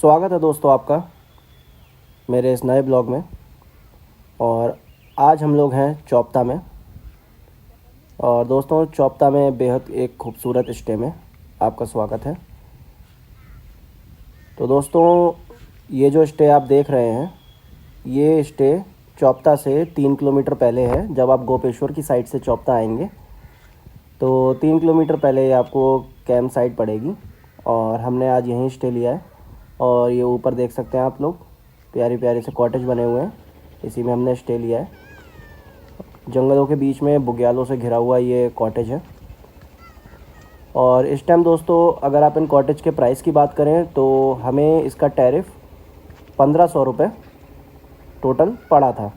स्वागत है दोस्तों आपका मेरे इस नए ब्लॉग में। और आज हम लोग हैं चौपता में। और दोस्तों चौपता में बेहद एक खूबसूरत स्टे में आपका स्वागत है। तो दोस्तों ये जो स्टे आप देख रहे हैं, ये स्टे चौपता से 3 किलोमीटर पहले है। जब आप गोपेश्वर की साइड से चौपता आएंगे तो 3 किलोमीटर पहले ये आपको कैंप साइट पड़ेगी। और हमने आज यहीं स्टे लिया है। और ये ऊपर देख सकते हैं आप लोग, प्यारी प्यारी से कॉटेज बने हुए हैं, इसी में हमने स्टे लिया है। जंगलों के बीच में बुग्यालों से घिरा हुआ ये कॉटेज है। और इस टाइम दोस्तों अगर आप इन कॉटेज के प्राइस की बात करें तो हमें इसका टैरिफ 1500 रुपये टोटल पड़ा था।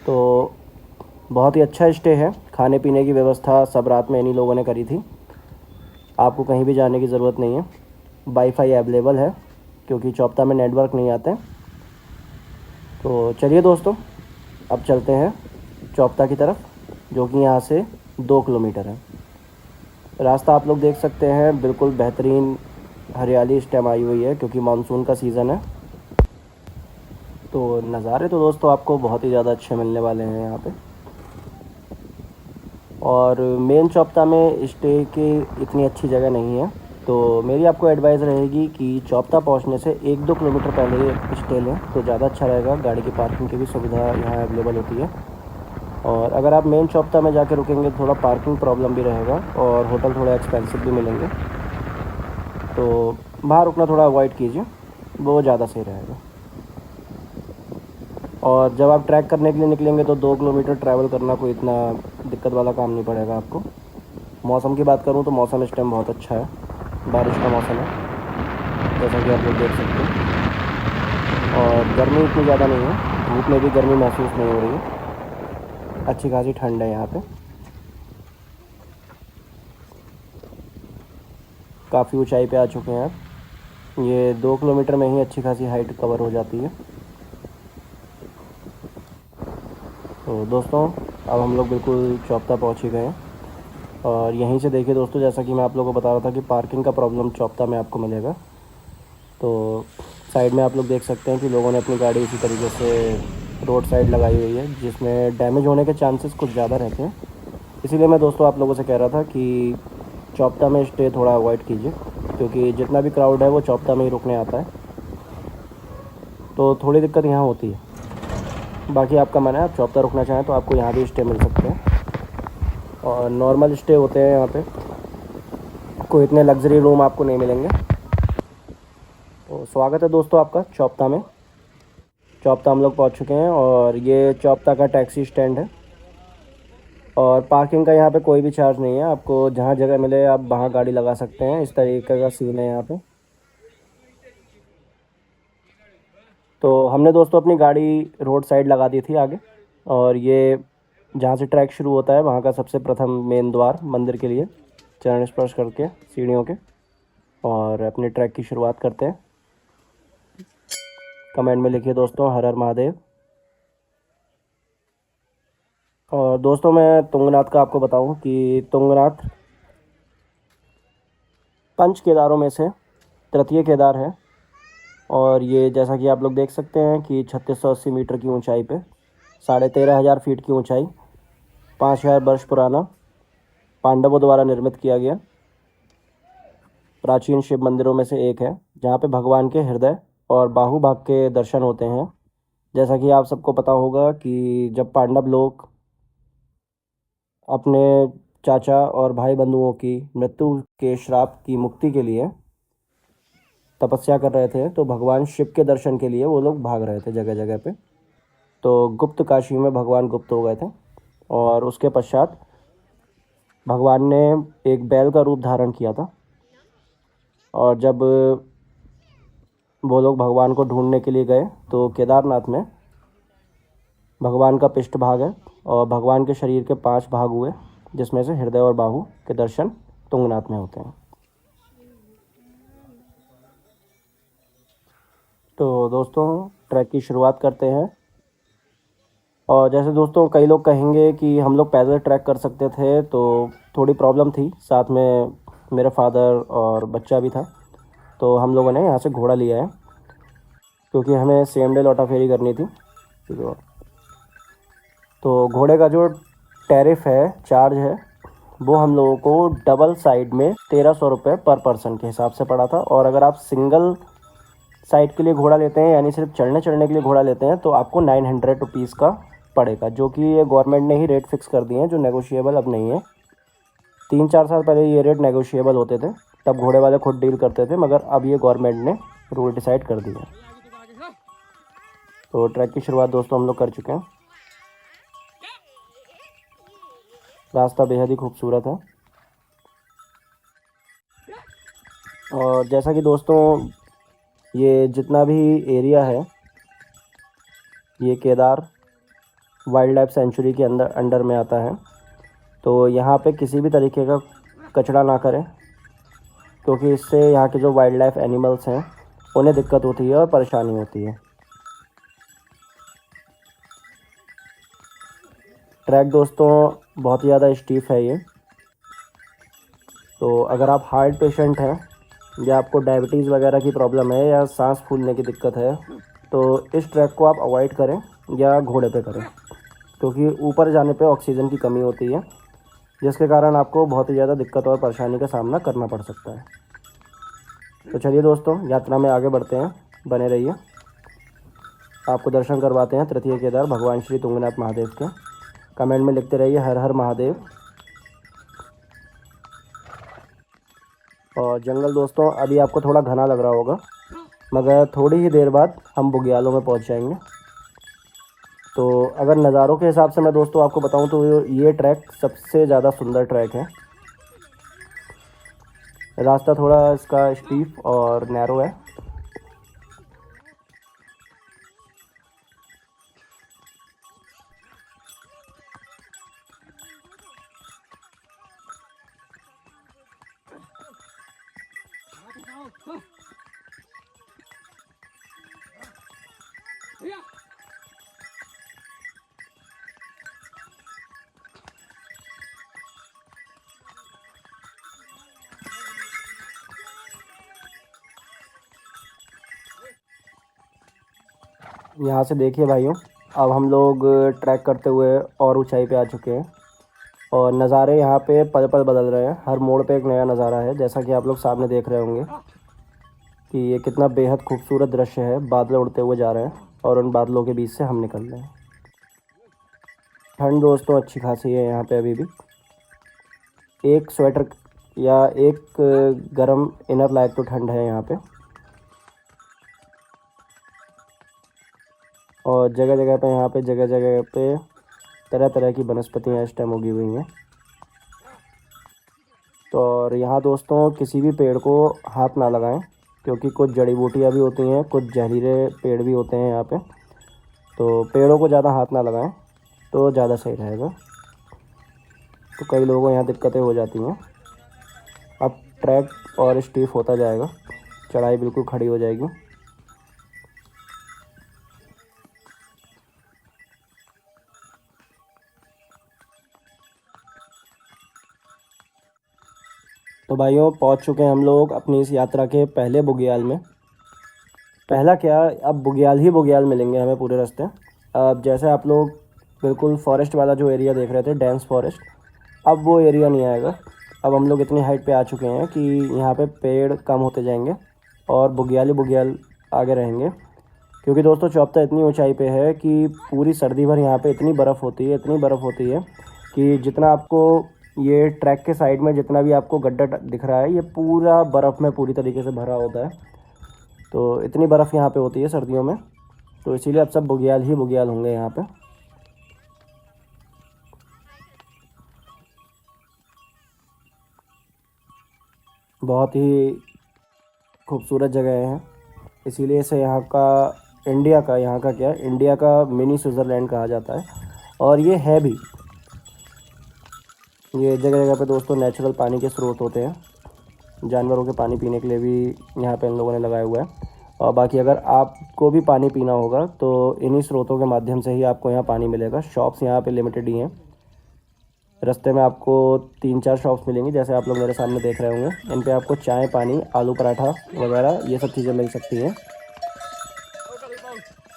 तो बहुत ही अच्छा स्टे है। खाने पीने की व्यवस्था सब रात में इन्हीं लोगों ने करी थी। आपको कहीं भी जाने की ज़रूरत नहीं है। वाईफाई अवेलेबल है क्योंकि चौपता में नेटवर्क नहीं आते। तो चलिए दोस्तों अब चलते हैं चौपता की तरफ, जो कि यहाँ से 2 किलोमीटर है। रास्ता आप लोग देख सकते हैं, बिल्कुल बेहतरीन हरियाली इस टाइम आई हुई है क्योंकि मानसून का सीज़न है। तो नज़ारे तो दोस्तों आपको बहुत ही ज़्यादा अच्छे मिलने वाले हैं यहाँ पे। और मेन चौपता में स्टे की इतनी अच्छी जगह नहीं है, तो मेरी आपको एडवाइस रहेगी कि चौपता पहुँचने से 1-2 किलोमीटर पहले स्टे लें तो ज़्यादा अच्छा रहेगा। गाड़ी की पार्किंग की भी सुविधा यहाँ अवेलेबल होती है। और अगर आप मेन चौपता में जाके रुकेंगे तो थोड़ा पार्किंग प्रॉब्लम भी रहेगा और होटल थोड़ा एक्सपेंसिव भी मिलेंगे। तो बाहर रुकना थोड़ा अवॉइड कीजिए, वो ज़्यादा सही रहेगा। और जब आप ट्रैक करने के लिए निकलेंगे तो 2 किलोमीटर ट्रैवल करना कोई इतना दिक्कत वाला काम नहीं पड़ेगा आपको। मौसम की बात करूँ तो मौसम इस टाइम बहुत अच्छा है, बारिश का मौसम है जैसा कि आप लोग देख सकते हैं। और गर्मी इतनी ज़्यादा नहीं है, धूप में भी गर्मी महसूस नहीं हो रही है, अच्छी खासी ठंड है यहाँ पे। काफ़ी ऊंचाई पे आ चुके हैं आप। ये 2 किलोमीटर में ही अच्छी खासी हाइट कवर हो जाती है। तो दोस्तों अब हम लोग बिल्कुल चौपता पहुँच ही गए हैं। और यहीं से देखिए दोस्तों, जैसा कि मैं आप लोगों को बता रहा था कि पार्किंग का प्रॉब्लम चौपता में आपको मिलेगा। तो साइड में आप लोग देख सकते हैं कि लोगों ने अपनी गाड़ी इसी तरीके से रोड साइड लगाई हुई है, जिसमें डैमेज होने के चांसेस कुछ ज़्यादा रहते हैं। इसीलिए मैं दोस्तों आप लोगों से कह रहा था कि चौपता में स्टे थोड़ा अवॉइड कीजिए, क्योंकि जितना भी क्राउड है वो चौपता में ही रुकने आता है, तो थोड़ी दिक्कत यहाँ होती है। बाकी आपका मन है, आप चौपता रुकना चाहें तो आपको यहाँ भी स्टे मिल सकते हैं। और नॉर्मल स्टे होते हैं यहाँ पे, कोई इतने लग्जरी रूम आपको नहीं मिलेंगे। तो स्वागत है दोस्तों आपका चौपता में। चौपता हम लोग पहुँच चुके हैं और ये चौपता का टैक्सी स्टैंड है। और पार्किंग का यहाँ पे कोई भी चार्ज नहीं है, आपको जहाँ जगह मिले आप वहाँ गाड़ी लगा सकते हैं। इस तरीके का सीन है यहाँ पे। तो हमने दोस्तों अपनी गाड़ी रोड साइड लगा दी थी आगे। और ये जहाँ से ट्रैक शुरू होता है वहाँ का सबसे प्रथम मेन द्वार मंदिर के लिए चरण स्पर्श करके सीढ़ियों के और अपने ट्रैक की शुरुआत करते हैं। कमेंट में लिखिए दोस्तों हर हर महादेव। और दोस्तों मैं तुंगनाथ का आपको बताऊं कि तुंगनाथ पंच केदारों में से तृतीय केदार है। और ये जैसा कि आप लोग देख सकते हैं कि 3680 मीटर की ऊंचाई पे 13,500 फीट की ऊंचाई, 5000 वर्ष पुराना, पांडवों द्वारा निर्मित किया गया प्राचीन शिव मंदिरों में से एक है, जहाँ पे भगवान के हृदय और बाहु भाग के दर्शन होते हैं। जैसा कि आप सबको पता होगा कि जब पांडव लोग अपने चाचा और भाई बंधुओं की मृत्यु के श्राप की मुक्ति के लिए तपस्या कर रहे थे, तो भगवान शिव के दर्शन के लिए वो लोग भाग रहे थे जगह जगह पे। तो गुप्त काशी में भगवान गुप्त हो गए थे। और उसके पश्चात भगवान ने एक बैल का रूप धारण किया था। और जब वो लोग भगवान को ढूंढने के लिए गए तो केदारनाथ में भगवान का पृष्ठ भाग है और भगवान के शरीर के 5 भाग हुए, जिसमें से हृदय और बाहु के दर्शन तुंगनाथ में होते हैं। तो दोस्तों ट्रैक की शुरुआत करते हैं। और जैसे दोस्तों कई लोग कहेंगे कि हम लोग पैदल ट्रैक कर सकते थे, तो थोड़ी प्रॉब्लम थी, साथ में मेरे फादर और बच्चा भी था, तो हम लोगों ने यहाँ से घोड़ा लिया है। क्योंकि हमें सेम डे लौटा फेरी करनी थी। तो घोड़े का जो टैरिफ है, चार्ज है, वो हम लोगों को डबल साइड में 1300 रुपये पर पर्सन के हिसाब से पड़ा था। और अगर आप सिंगल साइड के लिए घोड़ा लेते हैं, यानी सिर्फ चढ़ने के लिए घोड़ा लेते हैं, तो आपको 900 रुपीज़ का पड़ेगा, जो कि ये गवर्नमेंट ने ही रेट फिक्स कर दिए हैं, जो नेगोशिएबल अब नहीं है। 3-4 साल पहले ये रेट नेगोशिएबल होते थे, तब घोड़े वाले खुद डील करते थे, मगर अब ये गवर्नमेंट ने रूल डिसाइड कर दिया। तो ट्रैक की शुरुआत दोस्तों हम लोग कर चुके हैं। रास्ता बेहद ही खूबसूरत है। और जैसा कि दोस्तों ये जितना भी एरिया है, ये केदार वाइल्ड लाइफ सेंचुरी के अंडर में आता है। तो यहाँ पे किसी भी तरीके का कचरा ना करें, क्योंकि इससे यहाँ के जो वाइल्ड लाइफ एनिमल्स हैं उन्हें दिक्कत होती है और परेशानी होती है। ट्रैक दोस्तों बहुत ही ज़्यादा स्टीफ है ये। तो अगर आप हार्ट पेशेंट हैं, या आपको डायबिटीज़ वगैरह की प्रॉब्लम है, या सांस फूलने की दिक्कत है, तो इस ट्रैक को आप अवॉइड करें या घोड़े पे करें, क्योंकि ऊपर जाने पे ऑक्सीजन की कमी होती है, जिसके कारण आपको बहुत ही ज़्यादा दिक्कत और परेशानी का सामना करना पड़ सकता है। तो चलिए दोस्तों, यात्रा में आगे बढ़ते हैं, बने रहिए। आपको दर्शन करवाते हैं तृतीय केदार भगवान श्री तुंगनाथ महादेव के। कमेंट में लिखते रहिए हर हर महादेव। और जंगल दोस्तों अभी आपको थोड़ा घना लग रहा होगा, मगर थोड़ी ही देर बाद हम बुग्यालों में पहुंच जाएंगे। तो अगर नज़ारों के हिसाब से मैं दोस्तों आपको बताऊं तो ये ट्रैक सबसे ज़्यादा सुंदर ट्रैक है। रास्ता थोड़ा इसका स्टीप और नैरो है। यहाँ से देखिए भाइयों, अब हम लोग ट्रैक करते हुए और ऊंचाई पे आ चुके हैं, और नज़ारे यहाँ पे पल पल बदल रहे हैं। हर मोड़ पे एक नया नज़ारा है, जैसा कि आप लोग सामने देख रहे होंगे कि ये कितना बेहद खूबसूरत दृश्य है। बादल उड़ते हुए जा रहे हैं और उन बादलों के बीच से हम निकल रहे हैं। ठंड दोस्तों अच्छी खासी है यहाँ पे अभी भी। एक स्वेटर या एक गर्म इनर लायक तो ठंड है यहाँ पे। और जगह जगह पे यहाँ पे जगह जगह पे तरह तरह की वनस्पतियाँ इस टाइम उगी हुई हैं। तो और यहाँ दोस्तों किसी भी पेड़ को हाथ ना लगाएं, क्योंकि कुछ जड़ी बूटियाँ भी होती हैं, कुछ जहरीले पेड़ भी होते हैं यहाँ पे। तो पेड़ों को ज़्यादा हाथ ना लगाएं तो ज़्यादा सही रहेगा। तो कई लोगों को यहाँ दिक्कतें हो जाती हैं। अब ट्रैक और स्टीफ होता जाएगा, चढ़ाई बिल्कुल खड़ी हो जाएगी। तो भाइयों पहुंच चुके हैं हम लोग अपनी इस यात्रा के पहले बुग्याल में। पहला क्या, अब बुग्याल ही बुग्याल मिलेंगे हमें पूरे रास्ते। अब जैसे आप लोग बिल्कुल फॉरेस्ट वाला जो एरिया देख रहे थे, डेंस फॉरेस्ट, अब वो एरिया नहीं आएगा। अब हम लोग इतनी हाइट पे आ चुके हैं कि यहाँ पे पेड़ कम होते जाएंगे और बुग्याल ही बुग्याल आगे रहेंगे। क्योंकि दोस्तों चौपता इतनी ऊंचाई पे है कि पूरी सर्दी भर यहाँ पे इतनी बर्फ़ होती है, इतनी बर्फ़ होती है कि जितना आपको ये ट्रैक के साइड में जितना भी आपको गड्ढा दिख रहा है, ये पूरा बर्फ़ में पूरी तरीके से भरा होता है। तो इतनी बर्फ़ यहाँ पे होती है सर्दियों में, तो इसीलिए अब सब बुग्याल ही बुग्याल होंगे यहाँ पे। बहुत ही खूबसूरत जगह है, इसीलिए इसे यहाँ का इंडिया का मिनी स्विट्ज़रलैंड कहा जाता है। और ये है भी। ये जगह जगह पे दोस्तों नेचुरल पानी के स्रोत होते हैं, जानवरों के पानी पीने के लिए भी यहाँ पे इन लोगों ने लगाया हुआ है। और बाकी अगर आपको भी पानी पीना होगा तो इन्हीं स्रोतों के माध्यम से ही आपको यहाँ पानी मिलेगा। शॉप्स यहाँ पे लिमिटेड ही हैं। रास्ते में आपको 3-4 शॉप्स मिलेंगी, जैसे आप लोग मेरे सामने देख रहे होंगे। इन पे आपको चाय, पानी, आलू पराठा वगैरह ये सब चीज़ें मिल सकती हैं।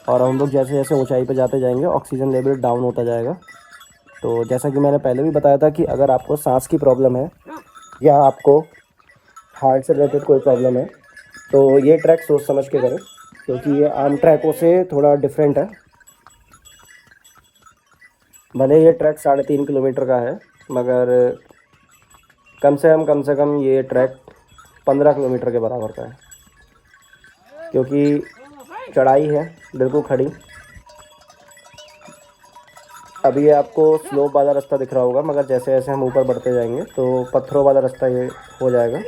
और हम लोग जैसे जैसे ऊंचाई पे जाते जाएंगे ऑक्सीजन लेवल डाउन होता जाएगा। तो जैसा कि मैंने पहले भी बताया था कि अगर आपको सांस की प्रॉब्लम है या आपको हार्ट से रिलेटेड कोई प्रॉब्लम है तो ये ट्रैक सोच समझ के करें, क्योंकि ये आम ट्रैकों से थोड़ा डिफरेंट है। भले ये ट्रैक 3.5 किलोमीटर का है, मगर कम से कम ये ट्रैक 15 किलोमीटर के बराबर का है, क्योंकि चढ़ाई है बिल्कुल खड़ी। अभी ये आपको स्लोप वाला रास्ता दिख रहा होगा, मगर जैसे जैसे हम ऊपर बढ़ते जाएंगे तो पत्थरों वाला रास्ता ये हो जाएगा।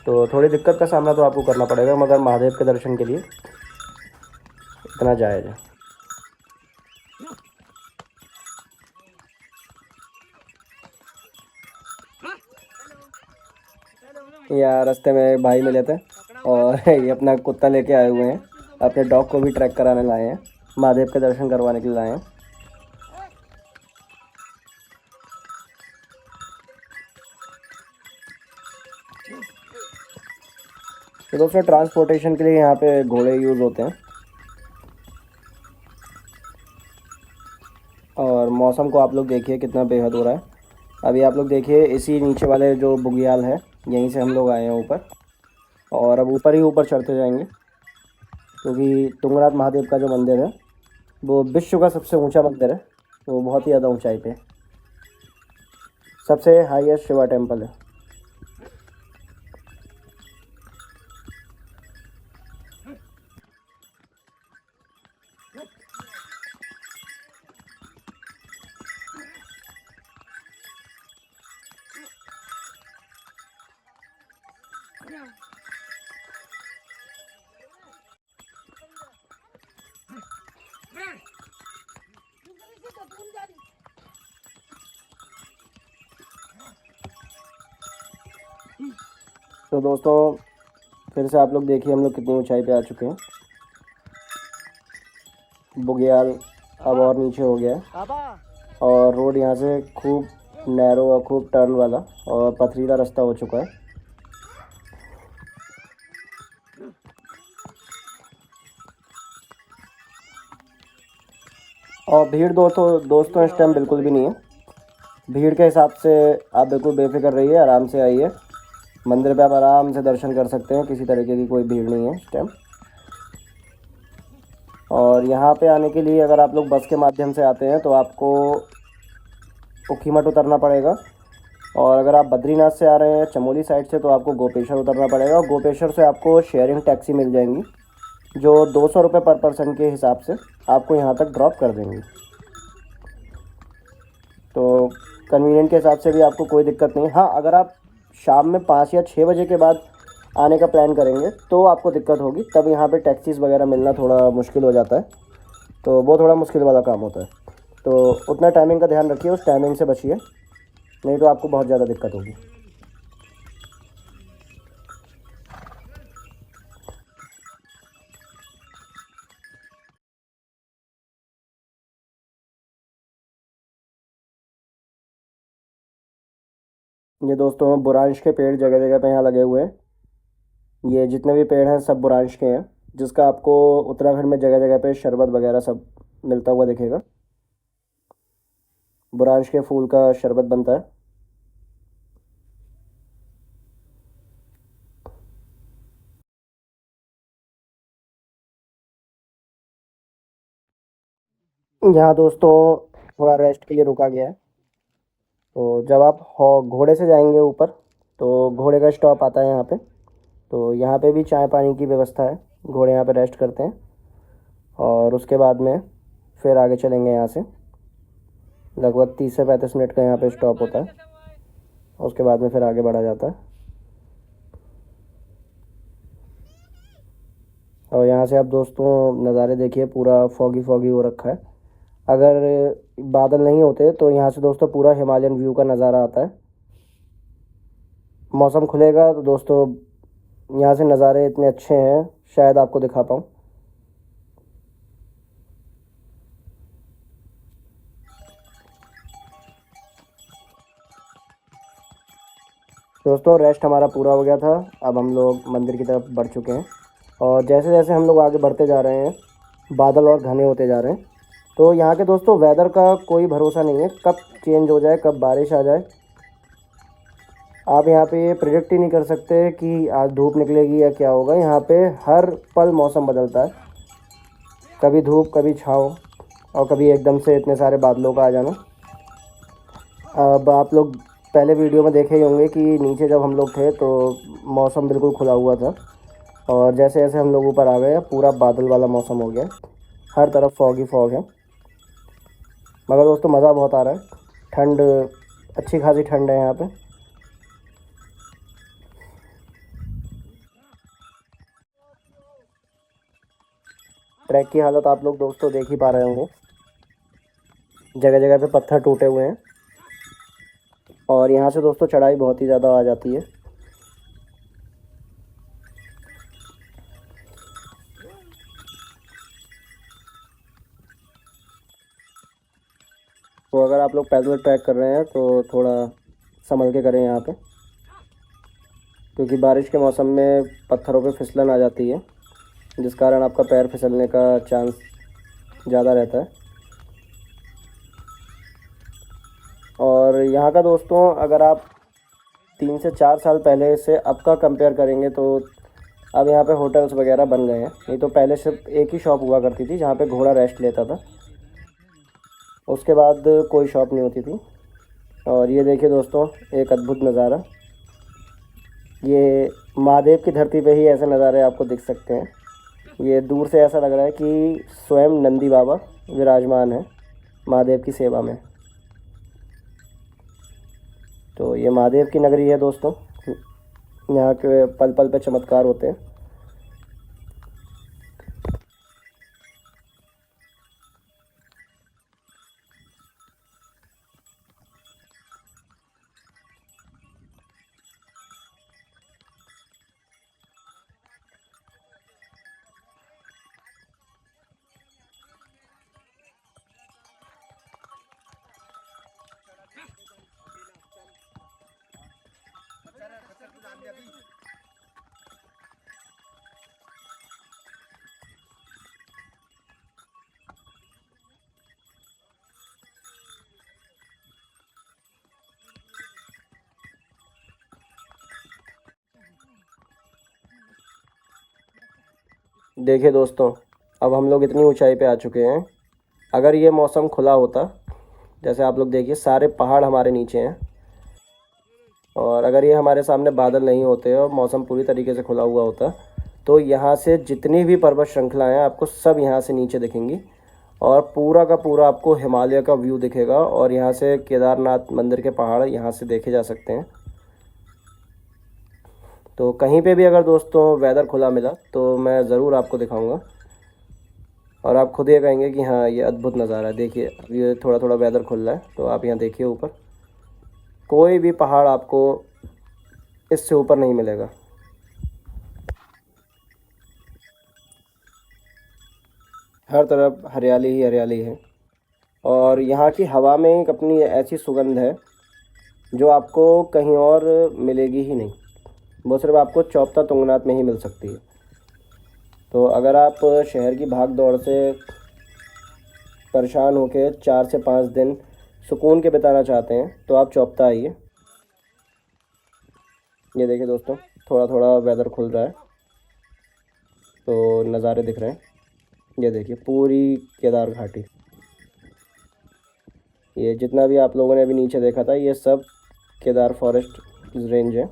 तो थोड़ी दिक्कत का सामना तो आपको करना पड़ेगा, मगर महादेव के दर्शन के लिए इतना जायज़ है। यहाँ रास्ते में भाई मिले थे और ये अपना कुत्ता लेके आए हुए हैं, अपने डॉग को भी ट्रैक कराने लाए हैं, महादेव के दर्शन करवाने के लिए लाए हैं। तो दोस्तों ट्रांसपोर्टेशन के लिए यहाँ पे घोड़े यूज़ होते हैं। और मौसम को आप लोग देखिए कितना बेहद हो रहा है। अभी आप लोग देखिए इसी नीचे वाले जो बुग्याल है, यहीं से हम लोग आए हैं ऊपर, और अब ऊपर ही ऊपर चढ़ते जाएंगे, क्योंकि तुंगनाथ महादेव का जो मंदिर है वो विश्व का सबसे ऊंचा मंदिर है। वो बहुत ही ज़्यादा ऊंचाई पे, सबसे हाईएस्ट शिवा टेम्पल है। तो दोस्तों फिर से आप लोग देखिए हम लोग कितनी ऊंचाई पे आ चुके हैं। बुग्याल अब और नीचे हो गया है, और रोड यहाँ से खूब नैरो और खूब टर्न वाला और पथरीला रास्ता हो चुका है। और भीड़ दोस्तों इस टाइम बिल्कुल भी नहीं है। भीड़ के हिसाब से आप बिल्कुल बेफिक्र रहिए, आराम से आइए। मंदिर पे आप आराम से दर्शन कर सकते हैं, किसी तरीके की कोई भीड़ नहीं है इस टाइम। और यहाँ पे आने के लिए अगर आप लोग बस के माध्यम से आते हैं तो आपको ऊखीमठ उतरना पड़ेगा, और अगर आप बद्रीनाथ से आ रहे हैं चमोली साइड से तो आपको गोपेश्वर उतरना पड़ेगा। और गोपेश्वर से आपको शेयरिंग टैक्सी मिल जाएंगी जो 200 रुपये पर पर्सन के हिसाब से आपको यहाँ तक ड्रॉप कर देंगी। तो कन्वीनियंट के हिसाब से भी आपको कोई दिक्कत नहीं। हाँ, अगर आप शाम में 5 या 6 बजे के बाद आने का प्लान करेंगे तो आपको दिक्कत होगी, तब यहाँ पे टैक्सीज़ वगैरह मिलना थोड़ा मुश्किल हो जाता है, तो वो थोड़ा मुश्किल वाला काम होता है। तो उतना टाइमिंग का ध्यान रखिए, उस टाइमिंग से बचिए, नहीं तो आपको बहुत ज़्यादा दिक्कत होगी। ये दोस्तों बुरांश के पेड़ जगह जगह पे यहाँ लगे हुए हैं। ये जितने भी पेड़ हैं सब बुरांश के हैं, जिसका आपको उत्तराखंड में जगह जगह पे शरबत वगैरह सब मिलता हुआ दिखेगा। बुरांश के फूल का शरबत बनता है। यहाँ दोस्तों थोड़ा रेस्ट के लिए रुका गया है। तो जब आप घोड़े से जाएंगे ऊपर तो घोड़े का स्टॉप आता है यहाँ पे, तो यहाँ पे भी चाय पानी की व्यवस्था है। घोड़े यहाँ पे रेस्ट करते हैं और उसके बाद में फिर आगे चलेंगे। यहाँ से लगभग 30 से 35 मिनट का यहाँ पे स्टॉप होता है, उसके बाद में फिर आगे बढ़ा जाता है। और यहाँ से आप दोस्तों नज़ारे देखिए, पूरा फॉगी फॉगी हो रखा है। अगर बादल नहीं होते तो यहाँ से दोस्तों पूरा हिमालयन व्यू का नज़ारा आता है। मौसम खुलेगा तो दोस्तों यहाँ से नज़ारे इतने अच्छे हैं, शायद आपको दिखा पाऊँ। दोस्तों रेस्ट हमारा पूरा हो गया था, अब हम लोग मंदिर की तरफ बढ़ चुके हैं। और जैसे जैसे हम लोग आगे बढ़ते जा रहे हैं बादल और घने होते जा रहे हैं। तो यहाँ के दोस्तों वेदर का कोई भरोसा नहीं है, कब चेंज हो जाए, कब बारिश आ जाए। आप यहाँ पे प्रिडिक्ट ही नहीं कर सकते कि आज धूप निकलेगी या क्या होगा। यहाँ पे हर पल मौसम बदलता है, कभी धूप कभी छाँव और कभी एकदम से इतने सारे बादलों का आ जाना। अब आप लोग पहले वीडियो में देखे ही होंगे कि नीचे जब हम लोग थे तो मौसम बिल्कुल खुला हुआ था, और जैसे जैसे हम लोग ऊपर आ गए पूरा बादल वाला मौसम हो गया, हर तरफ फॉग ही फॉग है। मगर दोस्तों मज़ा बहुत आ रहा है, ठंड अच्छी खासी ठंड है यहाँ पे। ट्रैक की हालत आप लोग दोस्तों देख ही पा रहे होंगे, जगह जगह पे पत्थर टूटे हुए हैं और यहाँ से दोस्तों चढ़ाई बहुत ही ज़्यादा आ जाती है। तो अगर आप लोग पैदल ट्रैक कर रहे हैं तो थोड़ा संभल के करें यहाँ पे, क्योंकि बारिश के मौसम में पत्थरों पे फिसलन आ जाती है, जिस कारण आपका पैर फिसलने का चांस ज़्यादा रहता है। और यहाँ का दोस्तों अगर आप 3 से 4 साल पहले से अब का कंपेयर करेंगे तो अब यहाँ पे होटल्स वगैरह बन गए हैं। नहीं तो पहले सिर्फ एक ही शॉप हुआ करती थी जहाँ पे घोड़ा रेस्ट लेता था, उसके बाद कोई शॉप नहीं होती थी। और ये देखिए दोस्तों एक अद्भुत नज़ारा, ये महादेव की धरती पे ही ऐसे नज़ारे आपको दिख सकते हैं। ये दूर से ऐसा लग रहा है कि स्वयं नंदी बाबा विराजमान है महादेव की सेवा में। तो ये महादेव की नगरी है दोस्तों, यहाँ के पल पल पे चमत्कार होते हैं। देखिए दोस्तों अब हम लोग इतनी ऊंचाई पे आ चुके हैं, अगर ये मौसम खुला होता, जैसे आप लोग देखिए सारे पहाड़ हमारे नीचे हैं, और अगर ये हमारे सामने बादल नहीं होते और मौसम पूरी तरीके से खुला हुआ होता तो यहाँ से जितनी भी पर्वत श्रृंखलाएँ हैं आपको सब यहाँ से नीचे दिखेंगी और पूरा का पूरा आपको हिमालय का व्यू दिखेगा। और यहाँ से केदारनाथ मंदिर के पहाड़ यहाँ से देखे जा सकते हैं। तो कहीं पे भी अगर दोस्तों वेदर खुला मिला तो मैं ज़रूर आपको दिखाऊंगा और आप खुद ये कहेंगे कि हाँ ये अद्भुत नज़ारा है। देखिए अब ये थोड़ा थोड़ा वेदर खुल रहा है, तो आप यहाँ देखिए ऊपर कोई भी पहाड़ आपको इससे ऊपर नहीं मिलेगा। हर तरफ हरियाली ही हरियाली है और यहाँ की हवा में एक अपनी ऐसी सुगंध है जो आपको कहीं और मिलेगी ही नहीं, वो सिर्फ आपको चौपता तुंगनाथ में ही मिल सकती है। तो अगर आप शहर की भाग दौड़ से परेशान होकर 4 से 5 दिन सुकून के बिताना चाहते हैं तो आप चौपता आइए। ये देखिए दोस्तों थोड़ा थोड़ा वेदर खुल रहा है तो नज़ारे दिख रहे हैं। ये देखिए पूरी केदार घाटी, ये जितना भी आप लोगों ने अभी नीचे देखा था ये सब केदार फॉरेस्ट रेंज है।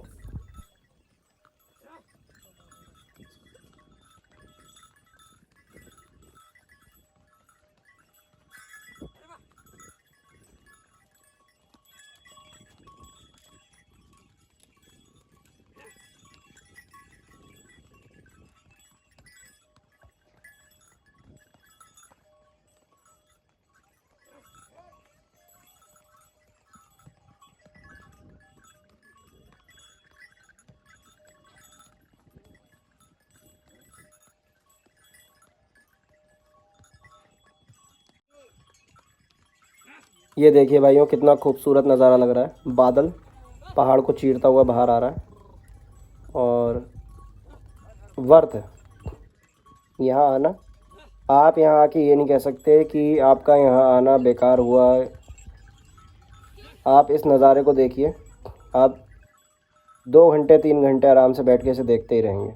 ये देखिए भाइयों कितना खूबसूरत नज़ारा लग रहा है, बादल पहाड़ को चीरता हुआ बाहर आ रहा है और वर्थ है यहाँ आना। आप यहाँ आके ये नहीं कह सकते कि आपका यहाँ आना बेकार हुआ। आप इस नज़ारे को देखिए, आप 2 घंटे 3 घंटे आराम से बैठ के इसे देखते ही रहेंगे।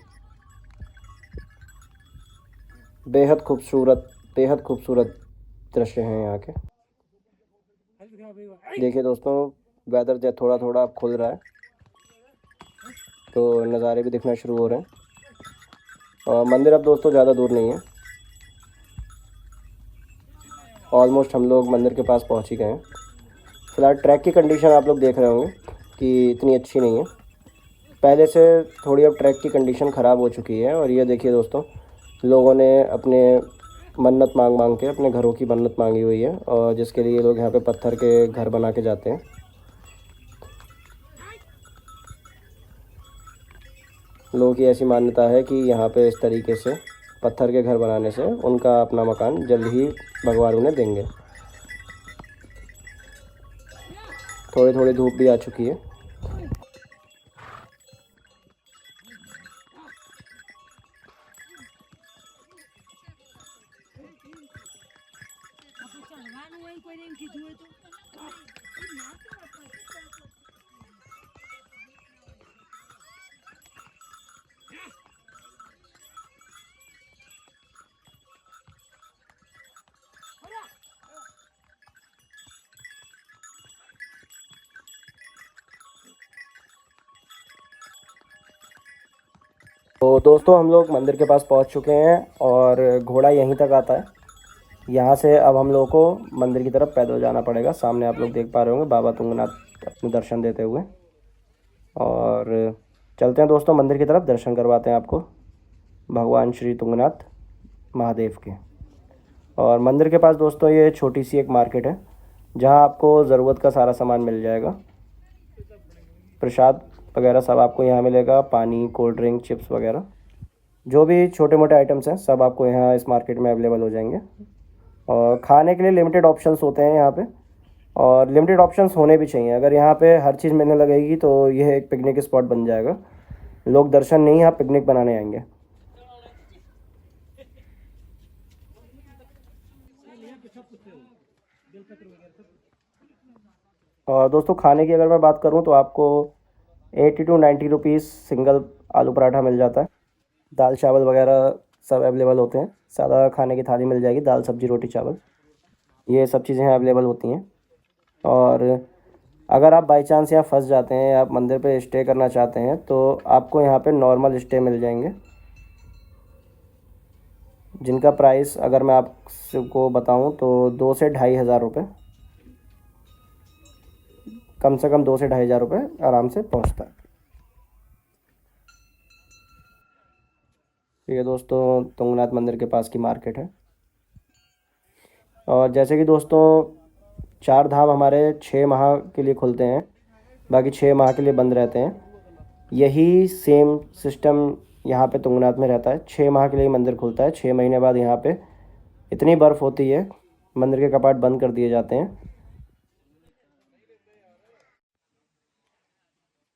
बेहद खूबसूरत दृश्य हैं यहाँ के। देखिए दोस्तों, वेदर जो थोड़ा थोड़ा अब खुल रहा है तो नज़ारे भी दिखना शुरू हो रहे हैं। और मंदिर अब दोस्तों ज़्यादा दूर नहीं है, ऑलमोस्ट हम लोग मंदिर के पास पहुँच ही गए हैं। फ़िलहाल ट्रैक की कंडीशन आप लोग देख रहे होंगे कि इतनी अच्छी नहीं है, पहले से थोड़ी अब ट्रैक की कंडीशन ख़राब हो चुकी है। और ये देखिए दोस्तों, लोगों ने अपने मन्नत मांग मांग के अपने घरों की मन्नत मांगी हुई है, और जिसके लिए लोग यहाँ पे पत्थर के घर बना के जाते हैं। लोगों की ऐसी मान्यता है कि यहाँ पे इस तरीके से पत्थर के घर बनाने से उनका अपना मकान जल्द ही भगवान उन्हें देंगे। थोड़ी थोड़ी धूप भी आ चुकी है। तो दोस्तों, हम लोग मंदिर के पास पहुंच चुके हैं और घोड़ा यहीं तक आता है। यहाँ से अब हम लोगों को मंदिर की तरफ पैदल जाना पड़ेगा। सामने आप लोग देख पा रहे होंगे बाबा तुंगनाथ अपने दर्शन देते हुए। और चलते हैं दोस्तों मंदिर की तरफ, दर्शन करवाते हैं आपको भगवान श्री तुंगनाथ महादेव के। और मंदिर के पास दोस्तों ये छोटी सी एक मार्केट है जहाँ आपको ज़रूरत का सारा सामान मिल जाएगा। प्रसाद वगैरह सब आपको यहाँ मिलेगा, पानी, कोल्ड ड्रिंक, चिप्स वगैरह जो भी छोटे मोटे आइटम्स हैं सब आपको यहाँ इस मार्केट में अवेलेबल हो जाएंगे। और खाने के लिए लिमिटेड ऑप्शंस होते हैं यहाँ पे, और लिमिटेड ऑप्शंस होने भी चाहिए। अगर यहाँ पे हर चीज़ मिलने लगेगी तो यह एक पिकनिक स्पॉट बन जाएगा। लोग दर्शन नहीं, यहाँ पिकनिक बनाने आएंगे। और दोस्तों, खाने की अगर मैं बात करूँ तो आपको 80 to 90 रुपीज़ सिंगल आलू पराठा मिल जाता है। दाल चावल वगैरह सब अवेलेबल होते हैं। सादा खाने की थाली मिल जाएगी, दाल सब्जी रोटी चावल, ये सब चीज़ें अवेलेबल होती हैं। और अगर आप बाई चांस यहाँ फंस जाते हैं, आप मंदिर पे स्टे करना चाहते हैं, तो आपको यहाँ पे नॉर्मल स्टे मिल जाएंगे, जिनका प्राइस अगर मैं आपको बताऊं तो 2 से 2,500 रुपये, कम से कम 2 से 2,500 रुपये आराम से पहुंचता है। ये दोस्तों तुंगनाथ मंदिर के पास की मार्केट है। और जैसे कि दोस्तों, 4 धाम हमारे 6 माह के लिए खुलते हैं, बाकी 6 माह के लिए बंद रहते हैं। यही सेम सिस्टम यहाँ पे तुंगनाथ में रहता है। 6 माह के लिए मंदिर खुलता है, 6 महीने बाद यहाँ पे इतनी बर्फ़ होती है, मंदिर के कपाट बंद कर दिए जाते हैं।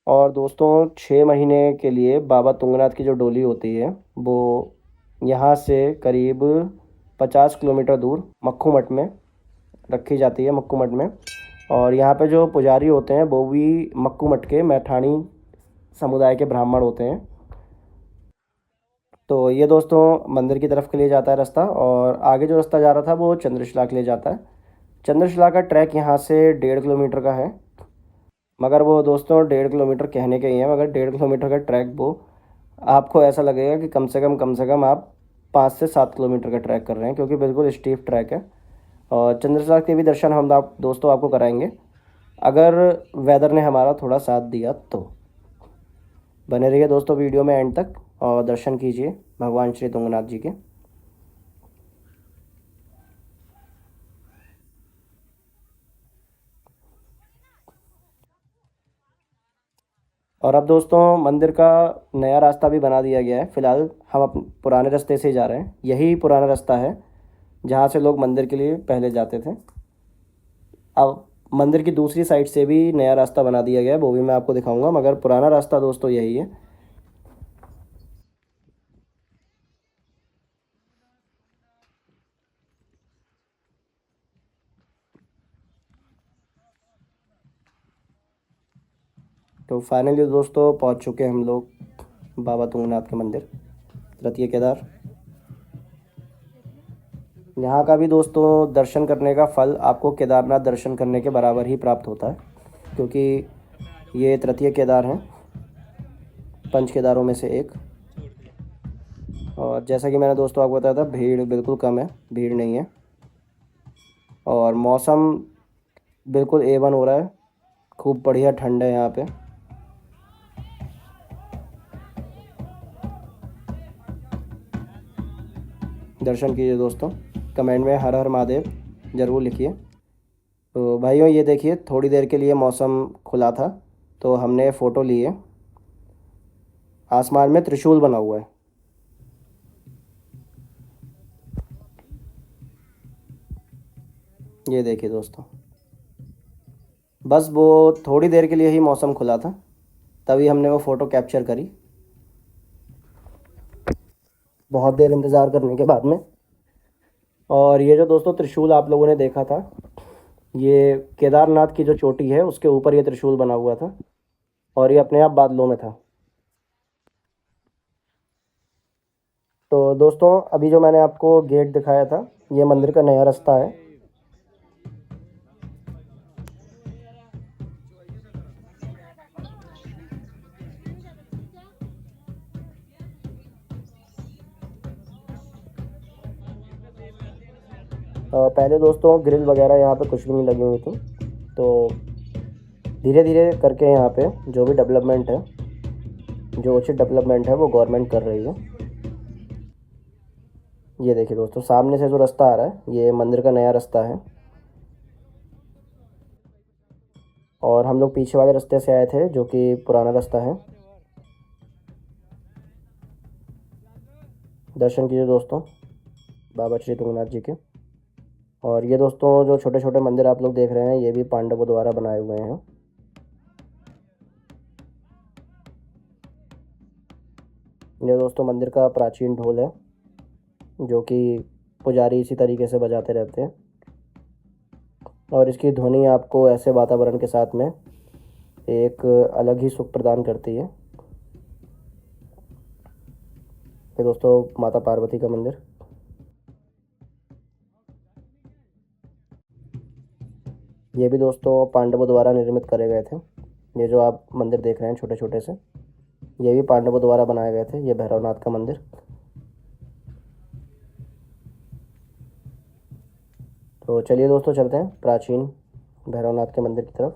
और दोस्तों, 6 महीने के लिए बाबा तुंगनाथ की जो डोली होती है वो यहाँ से करीब 50 किलोमीटर दूर मक्खू मठ में रखी जाती है, मक्कू मठ में। और यहाँ पे जो पुजारी होते हैं वो भी मक्कू मठ के मैठाणी समुदाय के ब्राह्मण होते हैं। तो ये दोस्तों मंदिर की तरफ के लिए जाता है रास्ता, और आगे जो रास्ता जा रहा था वो चंद्रशिला के लिए जाता है। चंद्रशिला का ट्रैक यहाँ से 1.5 किलोमीटर का है, मगर वो दोस्तों 1.5 किलोमीटर कहने के ही हैं, मगर 1.5 किलोमीटर का ट्रैक वो आपको ऐसा लगेगा कि कम से कम आप 5 से 7 किलोमीटर का ट्रैक कर रहे हैं, क्योंकि बिल्कुल स्टीफ ट्रैक है। और चंद्रशिला के भी दर्शन हम आप दोस्तों आपको कराएंगे, अगर वेदर ने हमारा थोड़ा साथ दिया तो। बने रहिए दोस्तों वीडियो में एंड तक और दर्शन कीजिए भगवान श्री तुंगनाथ जी के। और अब दोस्तों मंदिर का नया रास्ता भी बना दिया गया है। फ़िलहाल हम अपने पुराने रास्ते से ही जा रहे हैं। यही पुराना रास्ता है जहाँ से लोग मंदिर के लिए पहले जाते थे। अब मंदिर की दूसरी साइड से भी नया रास्ता बना दिया गया है, वो भी मैं आपको दिखाऊंगा, मगर पुराना रास्ता दोस्तों यही है। तो फाइनली दोस्तों पहुंच चुके हैं हम लोग बाबा तुंगनाथ के मंदिर तृतीय केदार। यहाँ का भी दोस्तों दर्शन करने का फल आपको केदारनाथ दर्शन करने के बराबर ही प्राप्त होता है, क्योंकि ये तृतीय केदार हैं, पंच केदारों में से एक। और जैसा कि मैंने दोस्तों आपको बताया था, भीड़ बिल्कुल कम है, भीड़ नहीं है, और मौसम बिल्कुल A1 हो रहा है, खूब बढ़िया ठंड है यहाँ पे। दर्शन कीजिए दोस्तों, कमेंट में हर हर महादेव ज़रूर लिखिए। तो भाइयों ये देखिए, थोड़ी देर के लिए मौसम खुला था तो हमने फ़ोटो लिए। आसमान में त्रिशूल बना हुआ है, ये देखिए दोस्तों। बस वो थोड़ी देर के लिए ही मौसम खुला था, तभी हमने वो फ़ोटो कैप्चर करी, बहुत देर इंतज़ार करने के बाद में। और ये जो दोस्तों त्रिशूल आप लोगों ने देखा था, ये केदारनाथ की जो चोटी है उसके ऊपर ये त्रिशूल बना हुआ था, और ये अपने आप बादलों में था। तो दोस्तों अभी जो मैंने आपको गेट दिखाया था, ये मंदिर का नया रास्ता है। पहले दोस्तों ग्रिल वगैरह यहाँ पे कुछ भी नहीं लगी हुई थी, तो धीरे धीरे करके यहाँ पे जो भी डेवलपमेंट है, जो उचित डेवलपमेंट है वो गवर्नमेंट कर रही है। ये देखिए दोस्तों, सामने से जो रास्ता आ रहा है ये मंदिर का नया रास्ता है, और हम लोग पीछे वाले रास्ते से आए थे जो कि पुराना रास्ता है। दर्शन कीजिए दोस्तों बाबा श्री तुंगनाथ जी के। और ये दोस्तों जो छोटे छोटे मंदिर आप लोग देख रहे हैं, ये भी पांडवों द्वारा बनाए हुए हैं। ये दोस्तों मंदिर का प्राचीन ढोल है, जो कि पुजारी इसी तरीके से बजाते रहते हैं, और इसकी ध्वनि आपको ऐसे वातावरण के साथ में एक अलग ही सुख प्रदान करती है। ये दोस्तों माता पार्वती का मंदिर। ये भी दोस्तों पांडवों द्वारा निर्मित करे गए थे। ये जो आप मंदिर देख रहे हैं छोटे छोटे से, ये भी पांडवों द्वारा बनाए गए थे। ये भैरवनाथ का मंदिर। तो चलिए दोस्तों चलते हैं प्राचीन भैरवनाथ के मंदिर की तरफ।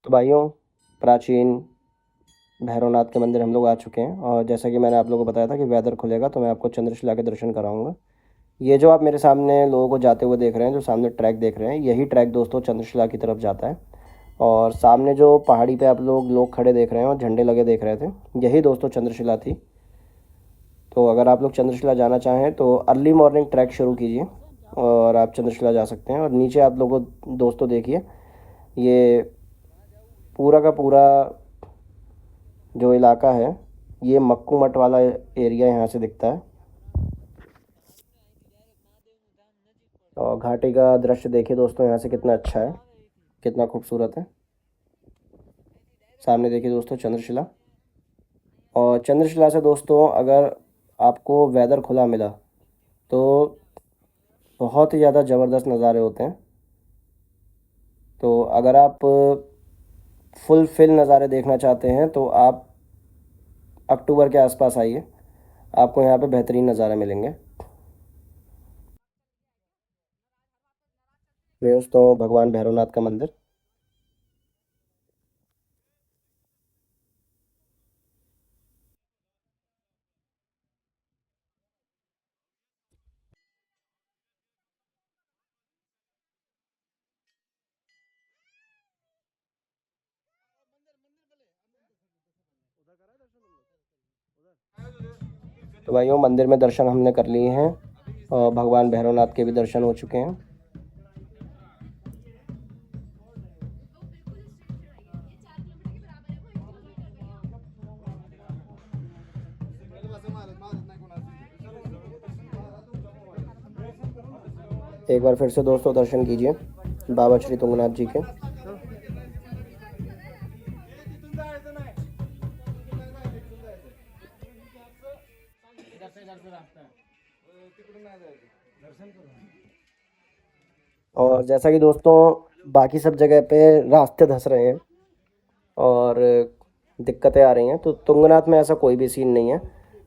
तो भाइयों प्राचीन भैरवनाथ के मंदिर हम लोग आ चुके हैं, और जैसा कि मैंने आप लोगों को बताया था कि वेदर खुलेगा तो मैं आपको चंद्रशिला के दर्शन कराऊंगा। ये जो आप मेरे सामने लोगों को जाते हुए देख रहे हैं, जो सामने ट्रैक देख रहे हैं, यही ट्रैक दोस्तों चंद्रशिला की तरफ जाता है। और सामने जो पहाड़ी पे आप लोग खड़े देख रहे हैं और झंडे लगे देख रहे थे, यही दोस्तों चंद्रशिला थी। तो अगर आप लोग चंद्रशिला जाना चाहें तो अर्ली मॉर्निंग ट्रैक शुरू कीजिए और आप चंद्रशिला जा सकते हैं। और नीचे आप लोगों दोस्तों देखिए, ये पूरा का पूरा जो इलाका है, ये मक्कू मठ वाला एरिया यहाँ से दिखता है। और घाटी का दृश्य देखिए दोस्तों यहाँ से कितना अच्छा है, कितना खूबसूरत है। सामने देखिए दोस्तों चंद्रशिला। और चंद्रशिला से दोस्तों अगर आपको वेदर खुला मिला तो बहुत ही ज़्यादा ज़बरदस्त नज़ारे होते हैं। तो अगर आप फुल फिल नज़ारे देखना चाहते हैं तो आप अक्टूबर के आसपास आइए, आपको यहाँ पे बेहतरीन नज़ारे मिलेंगे। दोस्तों भगवान भैरवनाथ का मंदिर। तो भाइयों मंदिर में दर्शन हमने कर लिए हैं, और भगवान भैरवनाथ के भी दर्शन हो चुके हैं। एक बार फिर से दोस्तों दर्शन कीजिए बाबा श्री तुंगनाथ जी के। और जैसा कि दोस्तों बाकी सब जगह पे रास्ते धंस रहे हैं और दिक्कतें आ रही हैं, तो तुंगनाथ में ऐसा कोई भी सीन नहीं है।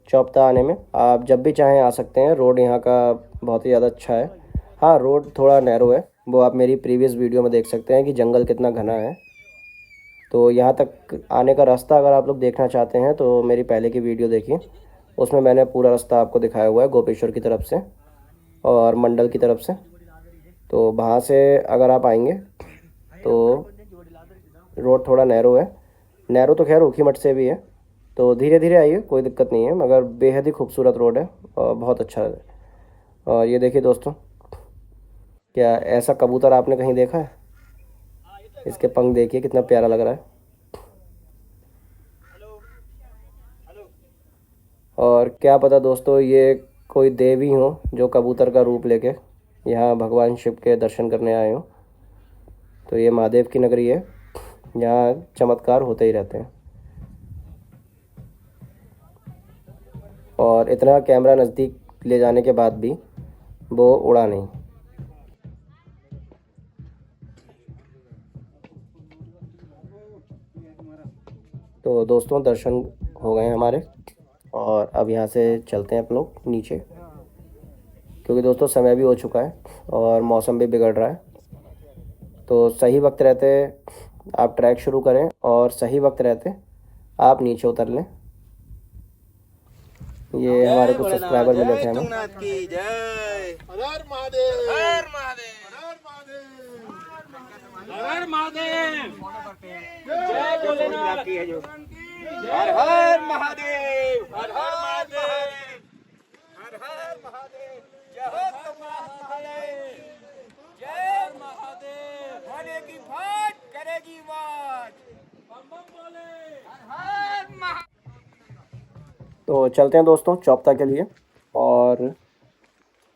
चौपता आने में आप जब भी चाहें आ सकते हैं। रोड यहाँ का बहुत ही ज़्यादा अच्छा है। हाँ, रोड थोड़ा नैरो है, वो आप मेरी प्रीवियस वीडियो में देख सकते हैं कि जंगल कितना घना है। तो यहाँ तक आने का रास्ता अगर आप लोग देखना चाहते हैं तो मेरी पहले की वीडियो देखिए, उसमें मैंने पूरा रास्ता आपको दिखाया हुआ है गोपेश्वर की तरफ से और मंडल की तरफ से। तो वहाँ से अगर आप आएंगे तो रोड थोड़ा नैरो है। नैरो तो खैर ऊखीमठ से भी है, तो धीरे धीरे आइए, कोई दिक्कत नहीं है, मगर बेहद ही खूबसूरत रोड है और बहुत अच्छा है। और ये देखिए दोस्तों, क्या ऐसा कबूतर आपने कहीं देखा है? इसके पंख देखिए कितना प्यारा लग रहा है। और क्या पता दोस्तों ये कोई देवी हो जो कबूतर का रूप लेके यहाँ भगवान शिव के दर्शन करने आए हो। तो ये महादेव की नगरी है, यहाँ चमत्कार होते ही रहते हैं। और इतना कैमरा नज़दीक ले जाने के बाद भी वो उड़ा नहीं। तो दोस्तों दर्शन हो गए हमारे और अब यहाँ से चलते हैं आप लोग नीचे, क्योंकि दोस्तों समय भी हो चुका है और मौसम भी बिगड़ रहा है। तो सही वक्त रहते आप ट्रैक शुरू करें और सही वक्त रहते आप नीचे उतर लें। ये हमारे कुछ सब्सक्राइबर मिले थे हमें। हर महादेव हर महादेव जय भोलेनाथ हर हर महादेव हर हर महादेव हर हर महादेव जय हो तुंगनाथ महादेव जय महादेव होने की फाट करेगी बात बम बम बोले हर हर। तो चलते हैं दोस्तों चौपता के लिए और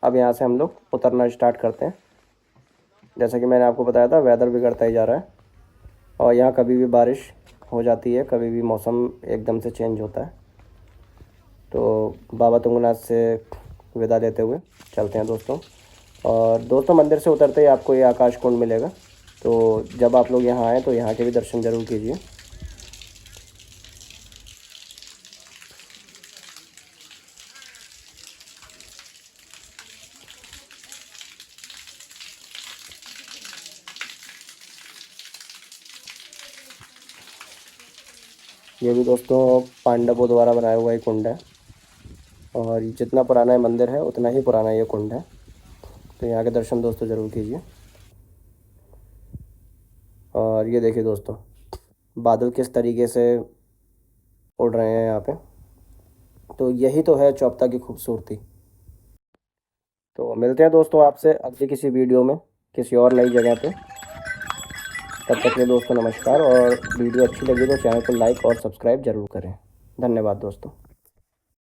अब यहाँ से हम लोग उतरना स्टार्ट करते हैं। जैसा कि मैंने आपको बताया था, वेदर बिगड़ता ही जा रहा है और यहाँ कभी भी बारिश हो जाती है, कभी भी मौसम एकदम से चेंज होता है। तो बाबा तुंगनाथ से विदा लेते हुए चलते हैं दोस्तों। और दोस्तों मंदिर से उतरते ही आपको ये आकाश कुंड मिलेगा, तो जब आप लोग यहाँ आएँ तो यहाँ के भी दर्शन ज़रूर कीजिए। ये भी दोस्तों पांडवों द्वारा बनाया हुआ एक कुंड है और जितना पुराना मंदिर है उतना ही पुराना ये कुंड है। तो यहाँ के दर्शन दोस्तों ज़रूर कीजिए। और ये देखिए दोस्तों बादल किस तरीके से उड़ रहे हैं यहाँ पे। तो यही तो है चौपता की खूबसूरती। तो मिलते हैं दोस्तों आपसे अगली किसी वीडियो में किसी और नई जगह पे। तब तक के लिए दोस्तों नमस्कार, और वीडियो अच्छी लगी तो चैनल को लाइक और सब्सक्राइब ज़रूर करें। धन्यवाद दोस्तों।